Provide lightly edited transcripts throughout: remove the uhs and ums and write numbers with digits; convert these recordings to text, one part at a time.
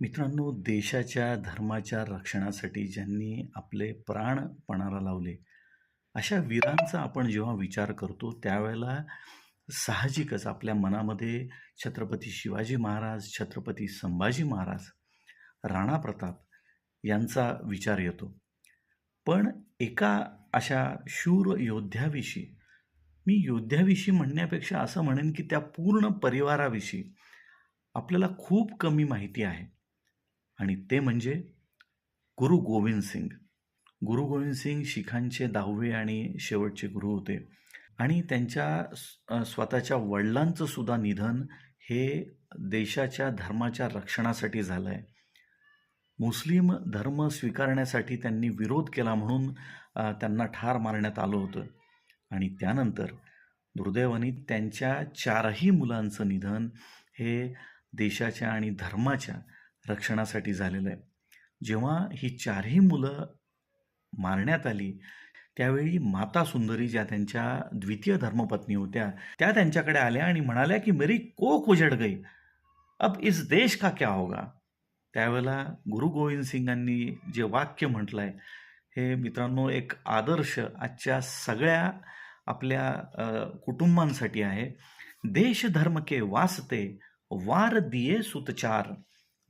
मित्रांनो, देशाच्या धर्माच्या रक्षणासाठी ज्यांनी आपले प्राण पणाला लावले, अशा वीरांचा आपण जेव्हा विचार करतो, त्यावेळेला साहजिकच आपल्या मनामध्ये छत्रपती शिवाजी महाराज, छत्रपती संभाजी महाराज, राणा प्रताप यांचा विचार येतो. पण एका अशा शूर योद्ध्याविषयी, मी योद्ध्याविषयी म्हणण्यापेक्षा असं म्हणेन, की त्या पूर्ण परिवाराविषयी आपल्याला खूप कमी माहिती आहे. आणि ते म्हणजे गुरु गोविंद सिंग. गुरु गोविंद सिंग शिखांचे 10वे आणि शेवटचे गुरु होते आणि त्यांच्या स्वतःच्या वडिलांचं सुद्धा निधन हे देशाच्या धर्माच्या रक्षणासाठी झालं आहे. मुस्लिम धर्म स्वीकारण्यासाठी त्यांनी विरोध केला म्हणून त्यांना ठार मारण्यात आलं होतं आणि त्यानंतर दुर्दैवाने त्यांच्या 4ही मुलांचं निधन हे देशाच्या आणि धर्माच्या रक्षणासाठी झालेलं आहे. जेव्हा ही 4ही मुलं मारण्यात आली, त्यावेळी माता सुंदरी ज्या त्यांच्या द्वितीय धर्मपत्नी होत्या, त्या त्यांच्याकडे आल्या आणि म्हणाल्या, की "मेरी कोख उजड़ गई, अब इस देश का क्या होगा?" त्यावेळेला गुरु गोविंद सिंगांनी जे वाक्य म्हटलंय, हे मित्रांनो एक आदर्श आजच्या सगळ्या आपल्या कुटुंबांसाठी आहे. "देश धर्म के वास्ते वार दिए सुतचार,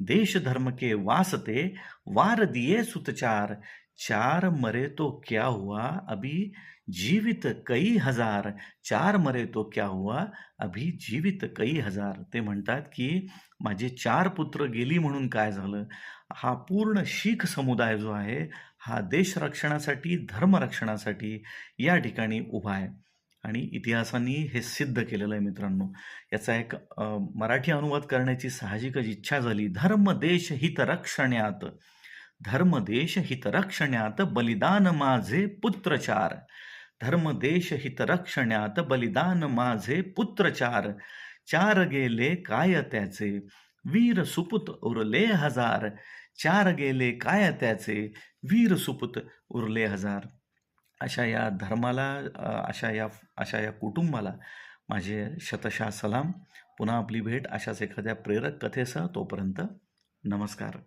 देश धर्म के वास्ते वार दिए सुतचार, चार मरे तो क्या हुआ अभी जीवित कई हजार, चार मरे तो क्या हुआ अभी जीवित कई हजार." ते म्हणतात की माझे 4 पुत्र गेली म्हणून काय झालं? हा पूर्ण शीख समुदाय जो आहे, हा देश रक्षणासाठी, धर्म रक्षणासाठी या ठिकाणी उभा आहे आणि इतिहासाने हे सिद्ध केलेलं आहे मित्रांनो. याचा एक मराठी अनुवाद करण्याची साहजिकच इच्छा झाली. धर्म देश हितरक्षण्यात, धर्म देश हितरक्षण्यात बलिदान माझे पुत्र चार, धर्म देश हितरक्षण्यात बलिदान माझे पुत्र चार, चार गेले काय त्याचे वीर सुपुत उरले हजार, चार गेले काय त्याचे वीर सुपुत उरले हजार. अशा या धर्माला अशा या कुटुंबाला माझे शतशः सलाम. पुन्हा आपली भेट अशाच एखाद्या प्रेरक कथेसह. तोपर्यंत नमस्कार.